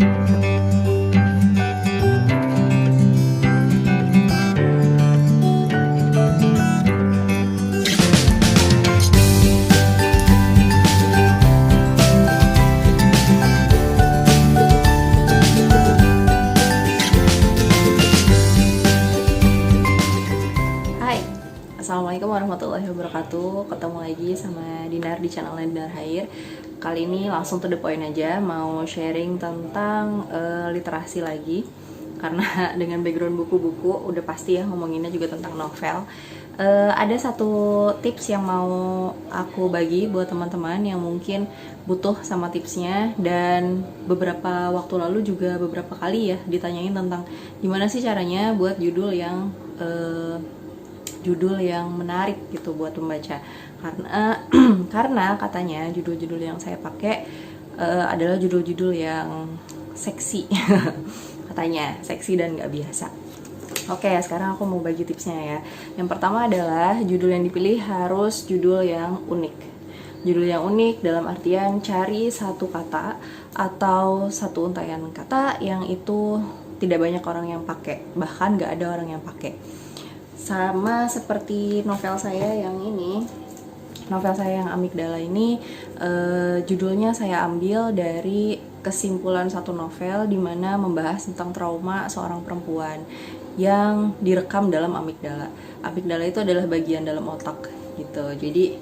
Assalamualaikum warahmatullahi wabarakatuh. Ketemu lagi sama Dinar di channel Dinar Hair. Kali ini langsung to the point aja, mau sharing tentang literasi lagi. Karena dengan background buku-buku udah pasti ya ngomonginnya juga tentang novel. Ada satu tips yang mau aku bagi buat teman-teman yang mungkin butuh sama tipsnya. Dan beberapa waktu lalu juga beberapa kali ya ditanyain tentang gimana sih caranya buat judul yang menarik gitu buat pembaca, karena katanya judul-judul yang saya pakai adalah judul-judul yang seksi katanya seksi dan nggak biasa. Oke, sekarang aku mau bagi tipsnya ya. Yang pertama adalah judul yang dipilih harus judul yang unik. Judul yang unik dalam artian cari satu kata atau satu untaian kata yang itu tidak banyak orang yang pakai, bahkan nggak ada orang yang pakai. Sama seperti novel saya yang ini, novel saya yang Amigdala ini, judulnya saya ambil dari kesimpulan satu novel di mana membahas tentang trauma seorang perempuan yang direkam dalam amigdala. Amigdala itu adalah bagian dalam otak gitu. Jadi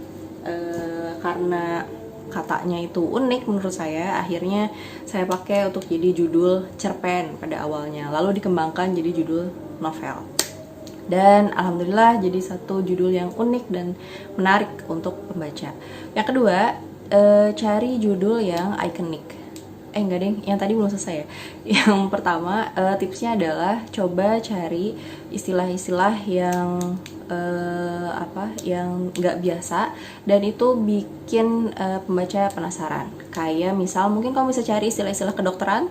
karena katanya itu unik menurut saya, akhirnya saya pakai untuk jadi judul cerpen pada awalnya, lalu dikembangkan jadi judul novel. Dan alhamdulillah jadi satu judul yang unik dan menarik untuk pembaca. Yang kedua, cari judul yang ikonik. Enggak deh, yang tadi belum selesai ya. Yang pertama, tipsnya adalah coba cari istilah-istilah yang yang nggak biasa dan itu bikin pembaca penasaran. Kayak misal mungkin kamu bisa cari istilah-istilah kedokteran,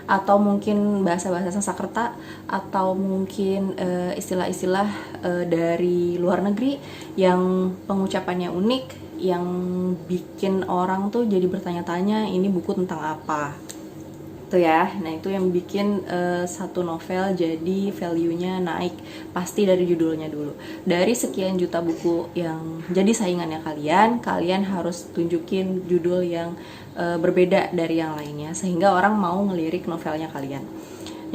atau mungkin bahasa-bahasa Sanskerta, atau mungkin istilah-istilah dari luar negeri yang pengucapannya unik, yang bikin orang tuh jadi bertanya-tanya ini buku tentang apa tuh ya. Nah itu yang bikin satu novel jadi value-nya naik, pasti dari judulnya dulu. Dari sekian juta buku yang jadi saingannya kalian harus tunjukin judul yang berbeda dari yang lainnya sehingga orang mau ngelirik novelnya kalian.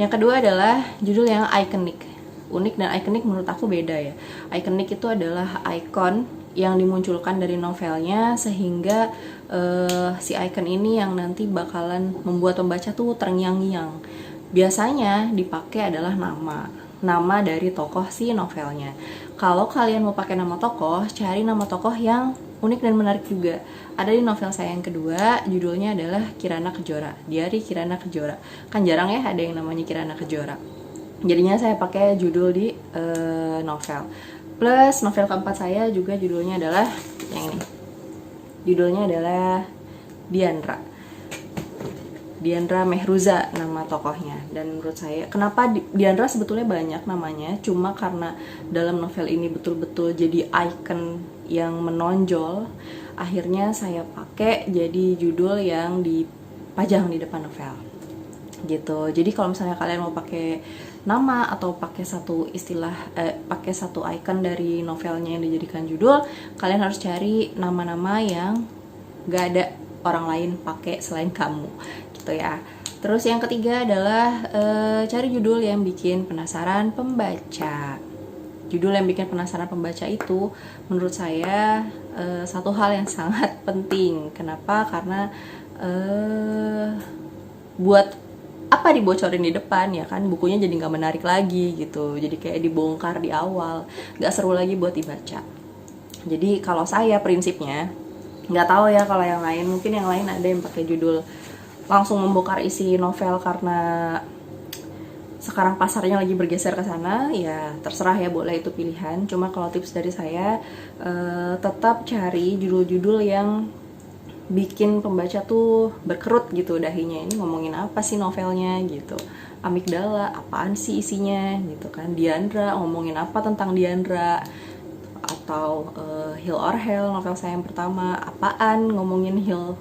Yang kedua adalah judul yang ikonik. Unik dan ikonik menurut aku beda ya. Ikonik itu adalah ikon yang dimunculkan dari novelnya sehingga si icon ini yang nanti bakalan membuat pembaca tuh terngiang-ngiang. Biasanya dipakai adalah nama dari tokoh si novelnya. Kalau kalian mau pakai nama tokoh, cari nama tokoh yang unik dan menarik juga. Ada di novel saya yang kedua, judulnya adalah Kirana Kejora, Diari Kirana Kejora. Kan jarang ya ada yang namanya Kirana Kejora. Jadinya saya pakai judul di novel. Plus novel keempat saya juga judulnya adalah yang ini. Judulnya adalah Diandra Mehruza nama tokohnya. Dan menurut saya, kenapa Diandra sebetulnya banyak namanya, cuma karena dalam novel ini betul-betul jadi icon yang menonjol, akhirnya saya pakai jadi judul yang dipajang di depan novel gitu. Jadi kalau misalnya kalian mau pakai nama atau pakai satu istilah, pakai satu icon dari novelnya yang dijadikan judul, kalian harus cari nama-nama yang gak ada orang lain pakai selain kamu gitu ya. Terus yang ketiga adalah cari judul yang bikin penasaran pembaca. Judul yang bikin penasaran pembaca itu menurut saya satu hal yang sangat penting. Kenapa? Karena buat apa dibocorin di depan ya kan, bukunya jadi nggak menarik lagi gitu, jadi kayak dibongkar di awal, nggak seru lagi buat dibaca. Jadi kalau saya prinsipnya, nggak tahu ya kalau yang lain, mungkin yang lain ada yang pakai judul langsung membongkar isi novel karena sekarang pasarnya lagi bergeser ke sana, ya terserah ya, boleh, itu pilihan. Cuma kalau tips dari saya, tetap cari judul-judul yang bikin pembaca tuh berkerut gitu dahinya, ini ngomongin apa sih novelnya gitu. Amigdala, apaan sih isinya gitu kan. Diandra, ngomongin apa tentang Diandra, atau Heal or Hell, novel saya yang pertama. Apaan ngomongin heal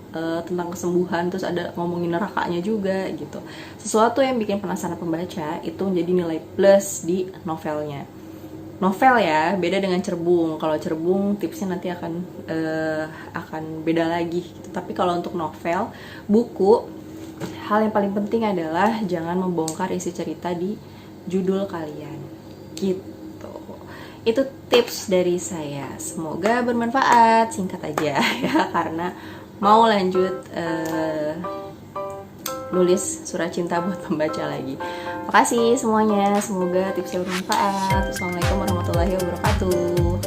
tentang kesembuhan terus ada ngomongin nerakanya juga gitu. Sesuatu yang bikin penasaran pembaca itu menjadi nilai plus di novelnya. Novel ya, beda dengan cerbung. Kalau cerbung tipsnya nanti akan beda lagi gitu. Tapi kalau untuk novel, buku, hal yang paling penting adalah jangan membongkar isi cerita di judul kalian gitu. Itu tips dari saya, semoga bermanfaat. Singkat aja ya, karena mau lanjut nulis surat cinta buat pembaca lagi. Makasih semuanya, semoga tipsnya bermanfaat. Assalamualaikum warahmatullahi wabarakatuh.